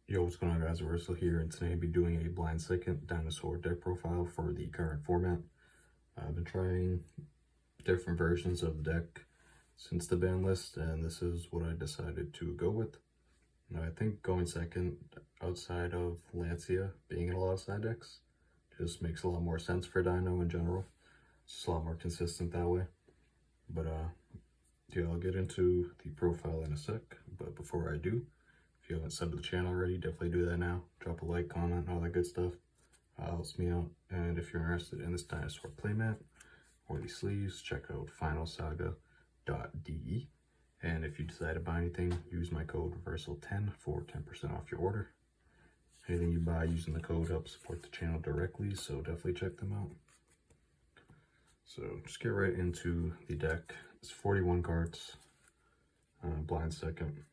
Yo, what's going on, guys? Russell here, and today I'll be doing a blind second dinosaur deck profile for the current format. I've been trying different versions of the deck since the ban list, and this is what I decided to go with. Now, I think going second outside of Lancia being in a lot of side decks just makes a lot more sense for Dino in general. It's just a lot more consistent that way. But yeah, I'll get into the profile in a sec, but before I do, if you haven't subbed to the channel already, definitely do that now. Drop a like, comment, all that good stuff. Helps me out. And if you're interested in this dinosaur playmat or the sleeves, check out finalsaga.de. And if you decide to buy anything, use my code Reversal10 for 10% off your order. Anything you buy using the code helps support the channel directly, so definitely check them out. So just get right into the deck. It's 41 cards, blind second.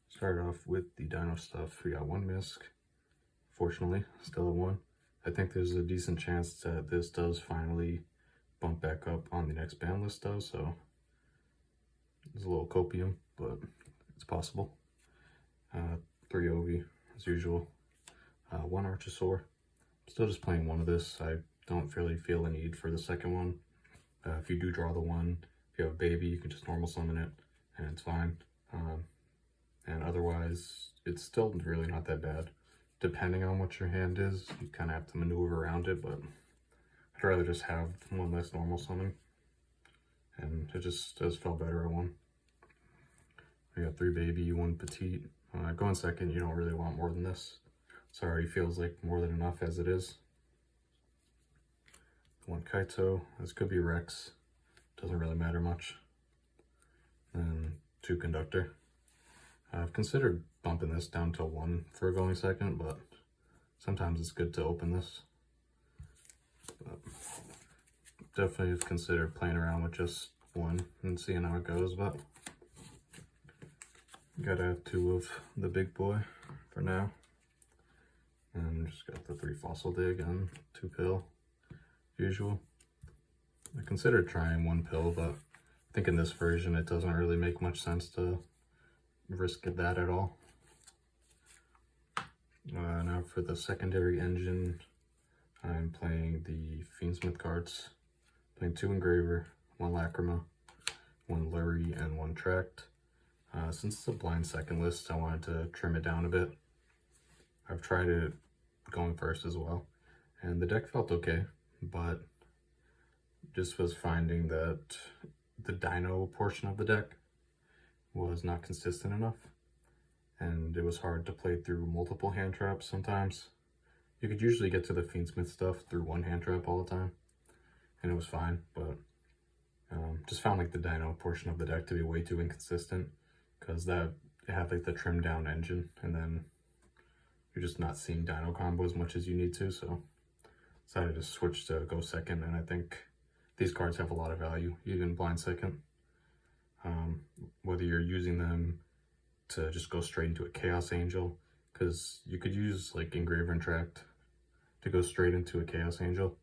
Start off with the Dino stuff. We got one misc. Fortunately, still at one. I think there's a decent chance that this does finally bump back up on the next ban list though, so there's a little copium, but it's possible. 3 Ovi as usual. 1 Archosaur. Still just playing one of this. I don't really feel a need for the second one. If you do draw the one, if you have a baby, you can just normal summon it and it's fine. And otherwise, it's still really not that bad. Depending on what your hand is, you kind of have to maneuver around it, but I'd rather just have one less normal summon. And it just does feel better at one. We got 3 baby, 1 petite. Going second, you don't really want more than this. It already feels like more than enough as it is. 1 Kaito, this could be Rex. Doesn't really matter much. And 2 Conductor. I've considered bumping this down to 1 for going second, but sometimes it's good to open this. But definitely consider playing around with just 1 and seeing how it goes, but gotta have 2 of the big boy for now. And just got the 3 Fossil Dig and 2 Pill, usual. I considered trying 1 Pill, but I think in this version it doesn't really make much sense to risk that at all. Now for the secondary engine, I'm playing the Fiend Smith cards. Playing 2 Engraver, 1 Lacrima, 1 Lurie, and 1 Tract. Since it's a blind second list, I wanted to trim it down a bit. I've tried it going first as well, and the deck felt okay, but just was finding that the Dino portion of the deck was not consistent enough, and it was hard to play through multiple hand traps sometimes. You could usually get to the Fiend Smith stuff through 1 hand trap all the time, and it was fine, but just found like the Dino portion of the deck to be way too inconsistent, because it had like the trimmed down engine, and then you're just not seeing Dino combo as much as you need to, so decided to switch to go second, and I think these cards have a lot of value, even blind second. Whether you're using them to just go straight into a Chaos Angel, because you could use like Engraver and Tract to go straight into a Chaos Angel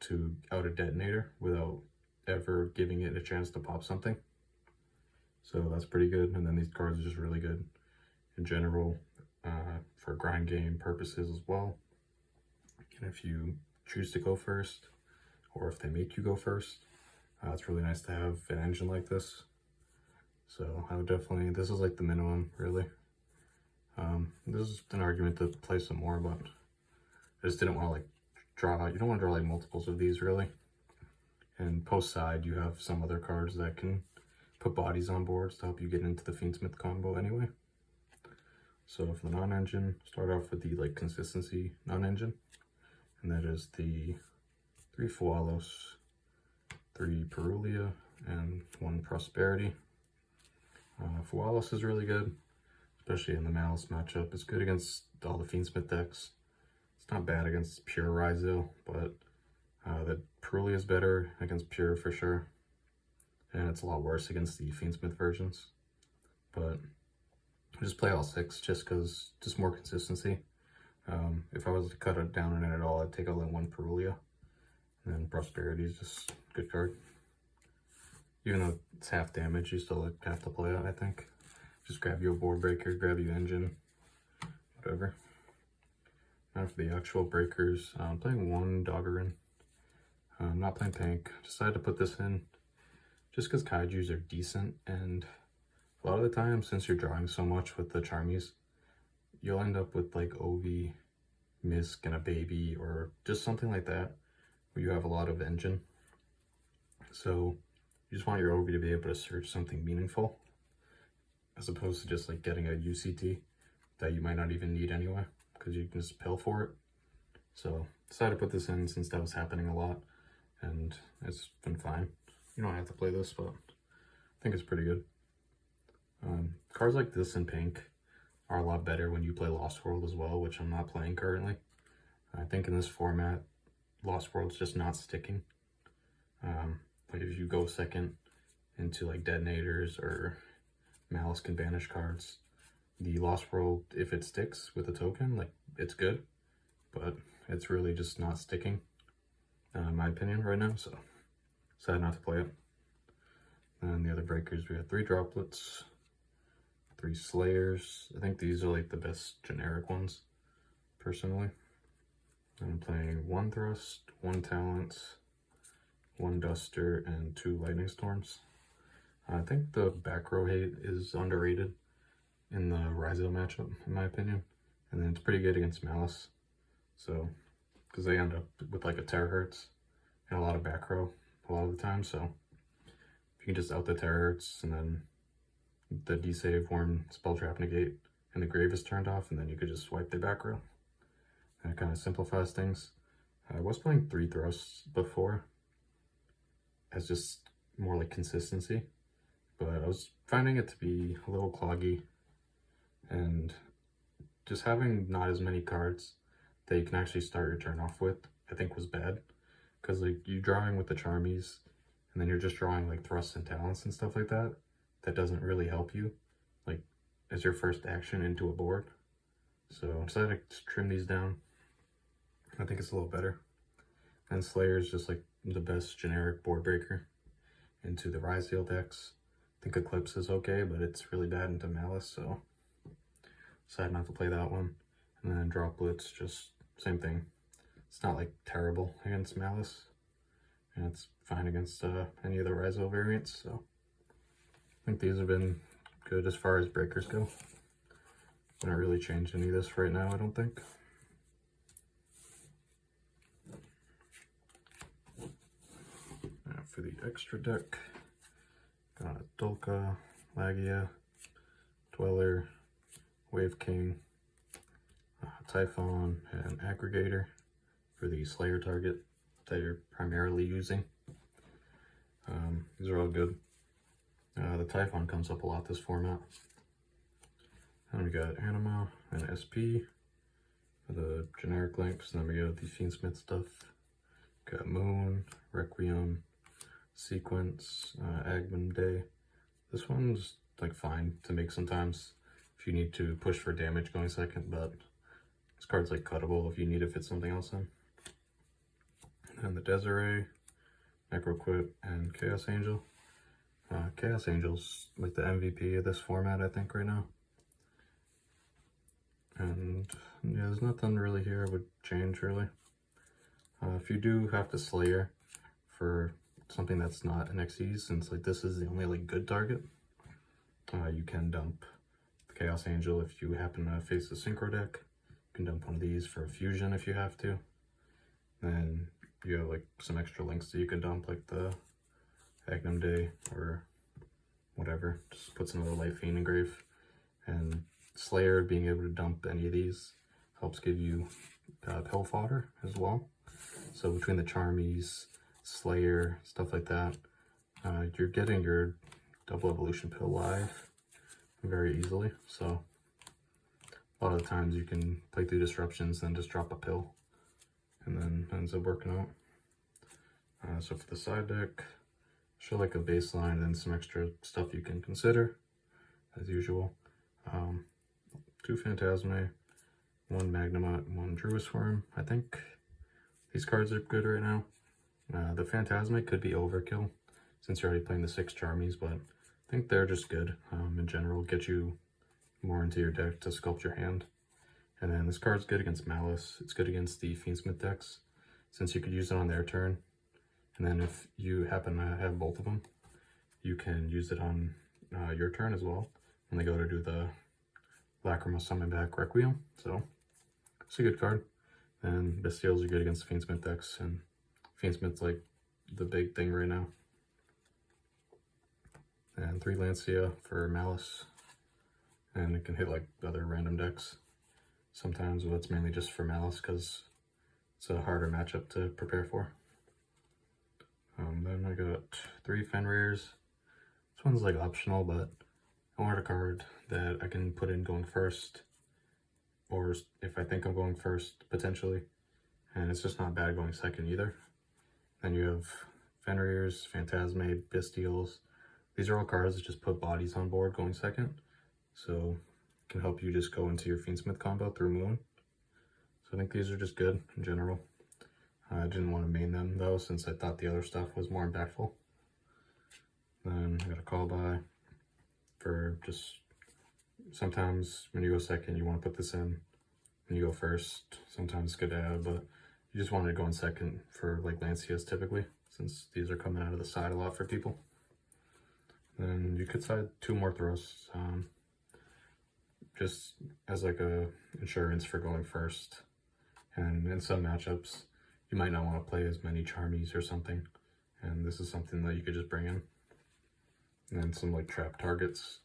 to out a Detonator without ever giving it a chance to pop something. So that's pretty good, and then these cards are just really good in general for grind game purposes as well. And if you choose to go first, or if they make you go first, it's really nice to have an engine like this. So I would definitely, this is like the minimum, really. This is an argument to play some more, but I just didn't want to like draw, you don't want to draw like multiples of these really. And post side, you have some other cards that can put bodies on boards to help you get into the Fiend Smith combo anyway. So for the non-engine, start off with the like consistency non-engine, and that is the 3 Foalos, 3 Perulia, and 1 Prosperity. Foalos is really good, especially in the Malice matchup. It's good against all the Fiend Smith decks. It's not bad against pure Ryzel, but the Perulia is better against pure for sure. And it's a lot worse against the Fiend Smith versions. But I just play all 6 just because, just more consistency. If I was to cut it down on it at all, I'd take out like 1 Perulia. And then Prosperity is just a good card. Even though it's half damage, you still have to play it, I think. Just grab you a board breaker, grab you engine, whatever. Now for the actual breakers, I'm playing one Doggerin. I'm not playing pink. Decided to put this in just because kaijus are decent, and a lot of the time, since you're drawing so much with the Charmies, you'll end up with like Ovi, Misk, and a baby, or just something like that, where you have a lot of engine. So you just want your Ovi to be able to search something meaningful, as opposed to just like getting a UCT that you might not even need anyway, because you can just pill for it. So decided to put this in since that was happening a lot, and it's been fine. You don't have to play this, but I think it's pretty good. Cards like this in pink are a lot better when you play Lost World as well, which I'm not playing currently. I think in this format, Lost World's just not sticking. Like if you go second into like Detonators or Malice can banish cards, the Lost World, if it sticks with a token, like it's good, but it's really just not sticking, in my opinion right now, so decided not to play it. And the other breakers, we have 3 droplets, 3 slayers. I think these are like the best generic ones, personally. I'm playing 1 thrust, 1 talent, 1 duster, and 2 lightning storms. I think the back row hate is underrated in the Ryzo matchup, in my opinion. And then it's pretty good against Malice. So, because they end up with like a terahertz and a lot of back row a lot of the time. So, if you can just out the terahertz and then the desave, warn, spell trap, negate, and the grave is turned off, and then you could just swipe the back row. And it kind of simplifies things. I was playing 3 thrusts before as just more like consistency, but I was finding it to be a little cloggy, and just having not as many cards that you can actually start your turn off with, I think was bad, because like you drawing with the Charmies, and then you're just drawing like thrusts and talents and stuff like that, that doesn't really help you, like as your first action into a board. So I decided to trim these down. I think it's a little better. And Slayer is just like the best generic board breaker into the Rise Heal decks. I think Eclipse is okay, but it's really bad into Malice, so decided not to play that one. And then Droplets, just same thing. It's not like terrible against Malice, and it's fine against any of the Ryzo variants, so I think these have been good as far as breakers go. Wouldn't really change any of this right now, I don't think. Now for the extra deck, got Dolka, Lagia, Dweller, Wave King, Typhon, and Aggregator for the Slayer target that you're primarily using. These are all good. The Typhon comes up a lot this format. And we got Anima and SP for the generic links. And then we got the Fiend Smith stuff. Got Moon, Requiem, Sequence, Agman Day. This one's like fine to make sometimes if you need to push for damage going second, but this card's like cuttable if you need to fit something else in. And the Desiree, Necroquip, and Chaos Angel. Chaos Angel's like the MVP of this format, I think, right now. And yeah, there's nothing really here would change really. If you do have to Slayer for something that's not an XE, since like this is the only like good target, you can dump the Chaos Angel if you happen to face a Synchro deck. You can dump one of these for a fusion if you have to. Then you have like some extra links that you can dump, like the Agnum Day or whatever. Just puts another Light Fiend engrave. And Slayer being able to dump any of these helps give you pill fodder as well. So between the Charmies, Slayer, stuff like that, you're getting your double evolution pill live very easily. So a lot of the times you can play through disruptions and just drop a pill, and then ends up working out. So for the side deck, show like a baseline and then some extra stuff you can consider as usual. 2 Phantasme, 1 Magnemite, 1 Druisworm. I think these cards are good right now. The Phantasme could be overkill since you're already playing the 6 Charmies, but I think they're just good in general. Get you more into your deck to sculpt your hand. And then this card's good against Malice. It's good against the Fiend Smith decks, since you could use it on their turn. And then if you happen to have both of them, you can use it on your turn as well when they go to do the Lacrimal Summon Back Requiem. So it's a good card. And Bestials are good against Fiend Smith decks, and Fiend Smith's like the big thing right now. And 3 Lancia for Malice, and it can hit like other random decks sometimes, but it's mainly just for Malice because it's a harder matchup to prepare for. Then I got 3 Fenrir's. This one's like optional, but I wanted a card that I can put in going first, or if I think I'm going first, potentially. And it's just not bad going second either. Then you have Fenrir's, Phantasmade, Bestials. These are all cards that just put bodies on board going second. So it can help you just go into your Fiend Smith combo through Moon. So I think these are just good in general. I didn't want to main them though, since I thought the other stuff was more impactful. Then I got a call by for just sometimes when you go second, you want to put this in and you go first. Sometimes it's good to have, but you just wanted to go in second for like Lancias typically, since these are coming out of the side a lot for people. Then you could side 2 more thrusts, just as like a insurance for going first. And in some matchups, you might not want to play as many Charmies or something, and this is something that you could just bring in. And then some like trap targets.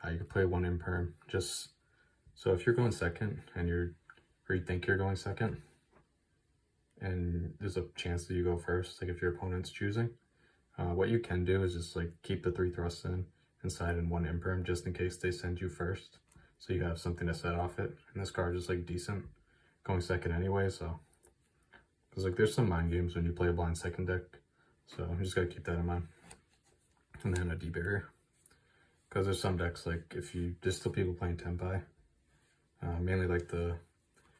You could play 1 Imperm, just so if you're going second and you think you're going second, and there's a chance that you go first, like if your opponent's choosing, what you can do is just like keep the 3 thrusts in inside and 1 Imperm just in case they send you first, so you have something to set off it. And this card is like decent going second anyway, so because like there's some mind games when you play a blind second deck, so you just gotta keep that in mind. And then a D-Barrier, because there's some decks like there's still people playing Tempai, mainly like the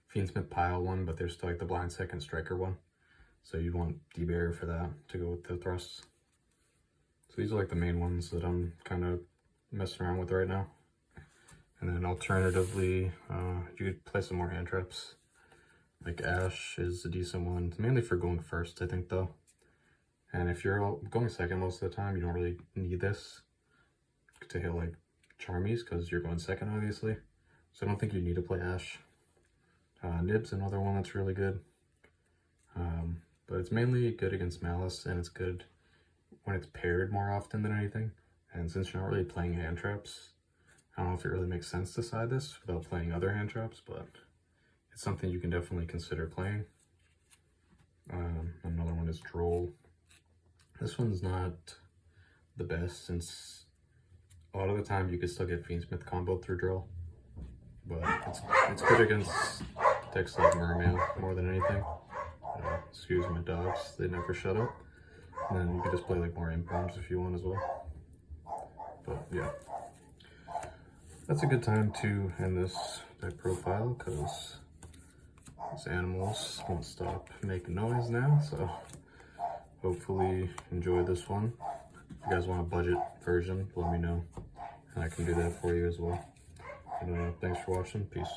Fiend Smith pile one, but there's still like the blind second striker one, so you'd want D-Barrier for that to go with the thrusts. So these are like the main ones that I'm kind of messing around with right now. And then alternatively, you could play some more hand traps. Like Ash is a decent one. It's mainly for going first, I think, though. And if you're going second most of the time, you don't really need this to hit like Charmies, because you're going second, obviously. So I don't think you need to play Ash. Nib's another one that's really good. But it's mainly good against Malice, and it's good when it's paired more often than anything. And since you're not really playing hand traps, I don't know if it really makes sense to side this without playing other hand traps, but it's something you can definitely consider playing. Another one is Droll. This one's not the best, since a lot of the time you could still get Fiend Smith combo through Droll, but it's good against decks like Mermail more than anything. Excuse my dogs, they never shut up. And then you could just play like more Imperms if you want as well. But yeah, that's a good time to end this deck profile, because these animals won't stop making noise now. So hopefully enjoy this one. If you guys want a budget version, let me know, and I can do that for you as well. And thanks for watching. Peace.